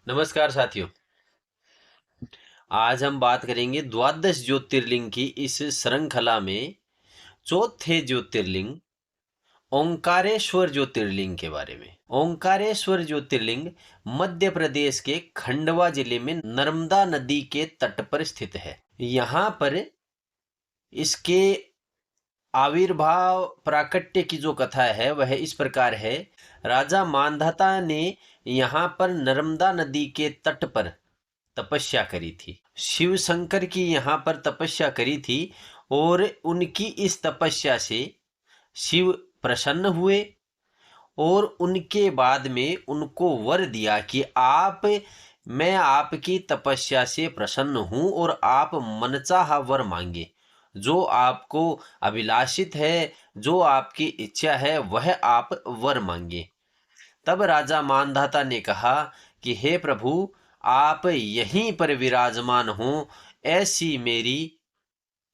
नमस्कार साथियों। आज हम बात करेंगे द्वादश ज्योतिर्लिंग की इस श्रृंखला में चौथे ज्योतिर्लिंग ओंकारेश्वर ज्योतिर्लिंग के बारे में। ओंकारेश्वर ज्योतिर्लिंग मध्य प्रदेश के खंडवा जिले में नर्मदा नदी के तट पर स्थित है। यहाँ पर इसके आविर्भाव प्राकट्य की जो कथा है वह इस प्रकार है। राजा मांधाता ने यहाँ पर नर्मदा नदी के तट पर तपस्या करी थी। शिव शंकर की यहाँ पर तपस्या करी थी और उनकी इस तपस्या से शिव प्रसन्न हुए और उनके बाद में उनको वर दिया कि मैं आपकी तपस्या से प्रसन्न हूं और आप मनचाहा वर मांगे। जो आपको अभिलाषित है, जो आपकी इच्छा है, वह आप वर मांगे। तब राजा मानधाता ने कहा कि हे प्रभु, आप यहीं पर विराजमान हो, ऐसी मेरी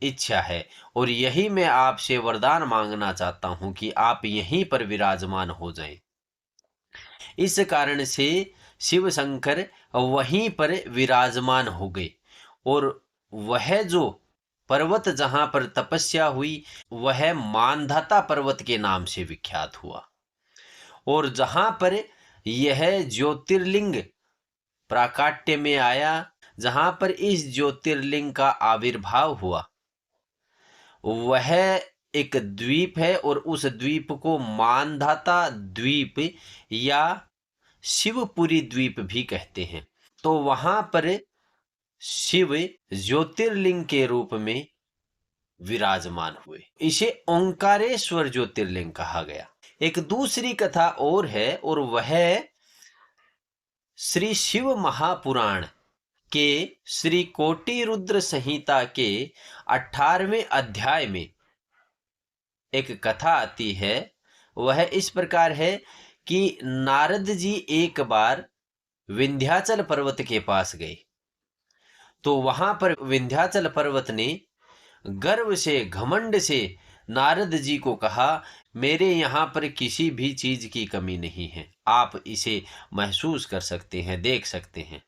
इच्छा है और यही मैं आपसे वरदान मांगना चाहता हूं कि आप यहीं पर विराजमान हो जाएं। इस कारण से शिव शंकर वहीं पर विराजमान हो गए और वह जो पर्वत जहां पर तपस्या हुई वह मानधाता पर्वत के नाम से विख्यात हुआ। और जहां पर यह ज्योतिर्लिंग प्राकाट्य में आया, जहां पर इस ज्योतिर्लिंग का आविर्भाव हुआ, वह एक द्वीप है और उस द्वीप को मानधाता द्वीप या शिवपुरी द्वीप भी कहते हैं। तो वहां पर शिव ज्योतिर्लिंग के रूप में विराजमान हुए। इसे ओंकारेश्वर ज्योतिर्लिंग कहा गया। एक दूसरी कथा और है और वह श्री शिव महापुराण के श्री कोटि रुद्र संहिता के 18वें अध्याय में एक कथा आती है। वह इस प्रकार है कि नारद जी एक बार विंध्याचल पर्वत के पास गए तो वहां पर विंध्याचल पर्वत ने गर्व से, घमंड से नारद जी को कहा, मेरे यहाँ पर किसी भी चीज की कमी नहीं है, आप इसे महसूस कर सकते हैं, देख सकते हैं।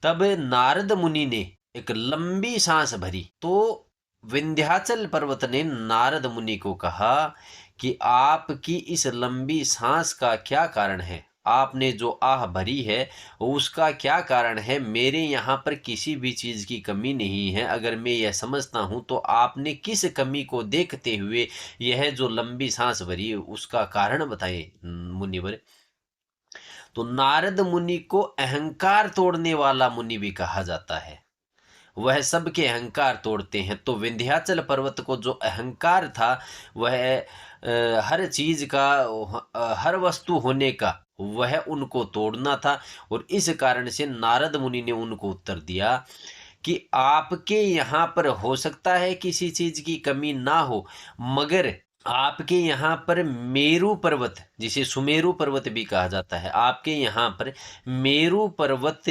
तब नारद मुनि ने एक लंबी सांस भरी तो विंध्याचल पर्वत ने नारद मुनि को कहा कि आपकी इस लंबी सांस का क्या कारण है, आपने जो आह भरी है उसका क्या कारण है। मेरे यहाँ पर किसी भी चीज की कमी नहीं है। अगर मैं यह समझता हूं तो आपने किस कमी को देखते हुए यह जो लंबी सांस भरी उसका कारण बताए मुनिवर। तो नारद मुनि को अहंकार तोड़ने वाला मुनि भी कहा जाता है। वह सबके अहंकार तोड़ते हैं। तो विंध्याचल पर्वत को जो अहंकार था वह हर चीज का, हर वस्तु होने का, वह उनको तोड़ना था। और इस कारण से नारद मुनि ने उनको उत्तर दिया कि आपके यहाँ पर हो सकता है किसी चीज की कमी ना हो, मगर आपके यहाँ पर मेरु पर्वत, जिसे सुमेरु पर्वत भी कहा जाता है, आपके यहाँ पर मेरु पर्वत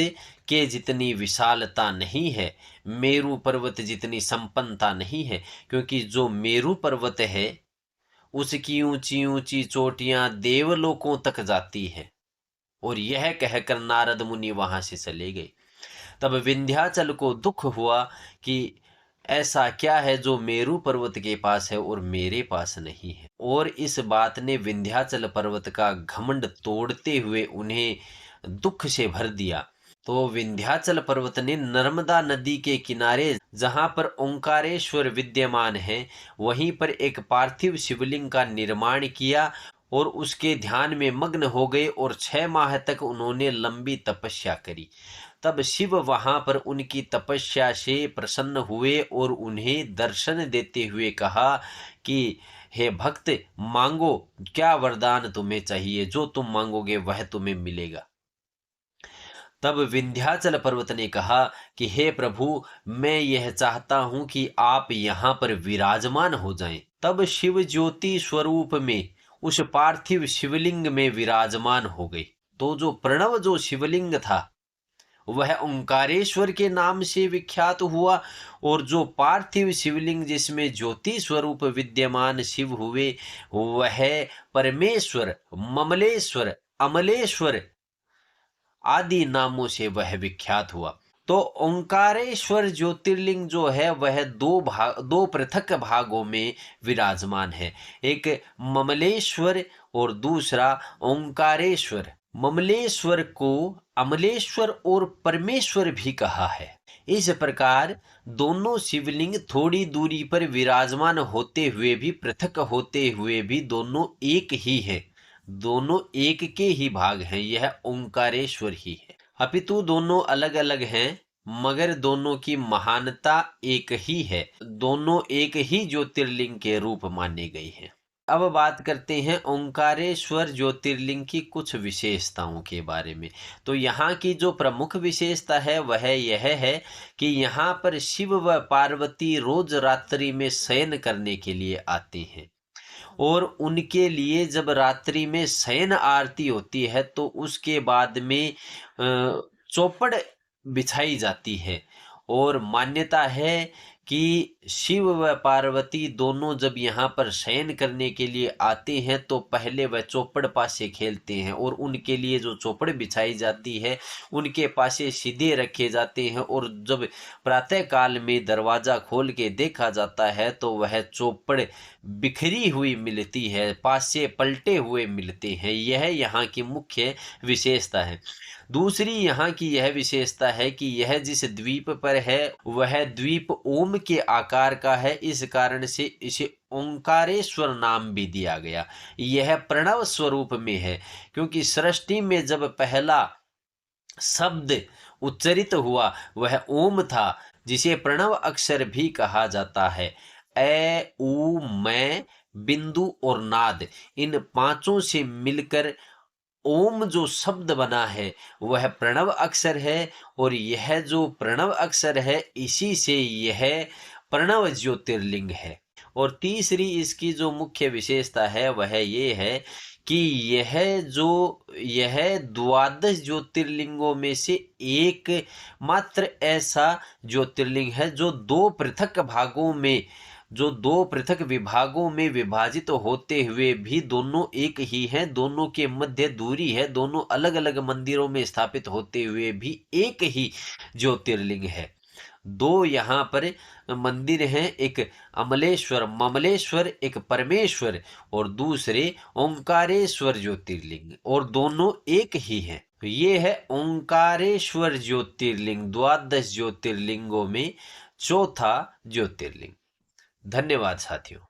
के जितनी विशालता नहीं है, मेरु पर्वत जितनी संपन्नता नहीं है। क्योंकि जो मेरु पर्वत है उसकी ऊंची ऊंची चोटियां देवलोकों तक जाती है। और यह कहकर नारद मुनि वहां से चले गए। तब विंध्याचल को दुख हुआ कि ऐसा क्या है जो मेरु पर्वत के पास है और मेरे पास नहीं है। और इस बात ने विंध्याचल पर्वत का घमंड तोड़ते हुए उन्हें दुख से भर दिया। तो विंध्याचल पर्वत ने नर्मदा नदी के किनारे जहां पर ओंकारेश्वर विद्यमान है वहीं पर एक पार्थिव शिवलिंग का निर्माण किया और उसके ध्यान में मग्न हो गए और 6 माह तक उन्होंने लंबी तपस्या करी। तब शिव वहां पर उनकी तपस्या से प्रसन्न हुए और उन्हें दर्शन देते हुए कहा कि हे भक्त, मांगो, क्या वरदान तुम्हें चाहिए, जो तुम मांगोगे वह तुम्हें मिलेगा। तब विंध्याचल पर्वत ने कहा कि हे प्रभु, मैं यह चाहता हूं कि आप यहाँ पर विराजमान हो जाएं। तब शिव ज्योति स्वरूप में उस पार्थिव शिवलिंग में विराजमान हो गए। तो जो प्रणव जो शिवलिंग था वह ओंकारेश्वर के नाम से विख्यात हुआ और जो पार्थिव शिवलिंग जिसमें ज्योति स्वरूप विद्यमान शिव हुए वह परमेश्वर, ममलेश्वर, अमलेश्वर, आदि नामों से वह विख्यात हुआ। तो ओंकारेश्वर ज्योतिर्लिंग जो है वह दो पृथक भागों में विराजमान है। एक ममलेश्वर और दूसरा ओंकारेश्वर। ममलेश्वर को अमलेश्वर और परमेश्वर भी कहा है। इस प्रकार दोनों शिवलिंग थोड़ी दूरी पर विराजमान होते हुए भी, पृथक होते हुए भी दोनों एक ही है, दोनों एक के ही भाग हैं। यह ओंकारेश्वर ही है। अपितु दोनों अलग अलग हैं, मगर दोनों की महानता एक ही है। दोनों एक ही ज्योतिर्लिंग के रूप माने गए हैं। अब बात करते हैं ओंकारेश्वर ज्योतिर्लिंग की कुछ विशेषताओं के बारे में। तो यहाँ की जो प्रमुख विशेषता है वह यह है कि यहाँ पर शिव व पार्वती रोज रात्रि में शयन करने के लिए आते हैं, और उनके लिए जब रात्रि में शयन आरती होती है तो उसके बाद में चौपड़ बिछाई जाती है। और मान्यता है कि शिव व पार्वती दोनों जब यहाँ पर शयन करने के लिए आते हैं तो पहले वह चौपड़ पासे खेलते हैं, और उनके लिए जो चौपड़ बिछाई जाती है उनके पासे सीधे रखे जाते हैं, और जब प्रातः काल में दरवाजा खोल के देखा जाता है तो वह चौपड़ बिखरी हुई मिलती है, पासे पलटे हुए मिलते हैं। यह यहाँ की मुख्य विशेषता है। दूसरी यहाँ की यह विशेषता है कि यह जिस द्वीप पर है वह द्वीप ओम के आकार का है, इस कारण से इसे ओंकारेश्वर नाम भी दिया गया। यह प्रणव स्वरूप में है, क्योंकि सृष्टि में जब पहला शब्द उच्चरित हुआ वह ओम था, जिसे प्रणव अक्षर भी कहा जाता है। ए उ मैं बिंदु और नाद, इन पांचों से मिलकर ओम जो शब्द बना है वह प्रणव अक्षर है, और यह जो प्रणव अक्षर है इसी से यह प्रणव ज्योतिर्लिंग है। और तीसरी इसकी जो मुख्य विशेषता है वह ये है कि यह द्वादश ज्योतिर्लिंगों में से एक मात्र ऐसा ज्योतिर्लिंग है जो दो पृथक विभागों में विभाजित होते हुए भी दोनों एक ही हैं, दोनों के मध्य दूरी है, दोनों अलग अलग मंदिरों में स्थापित होते हुए भी एक ही ज्योतिर्लिंग है। दो यहाँ पर मंदिर हैं, एक अमलेश्वर ममलेश्वर, एक परमेश्वर, और दूसरे ओंकारेश्वर ज्योतिर्लिंग, और दोनों एक ही हैं। तो ये है ओंकारेश्वर ज्योतिर्लिंग, द्वादश ज्योतिर्लिंगों में चौथा ज्योतिर्लिंग। धन्यवाद साथियों।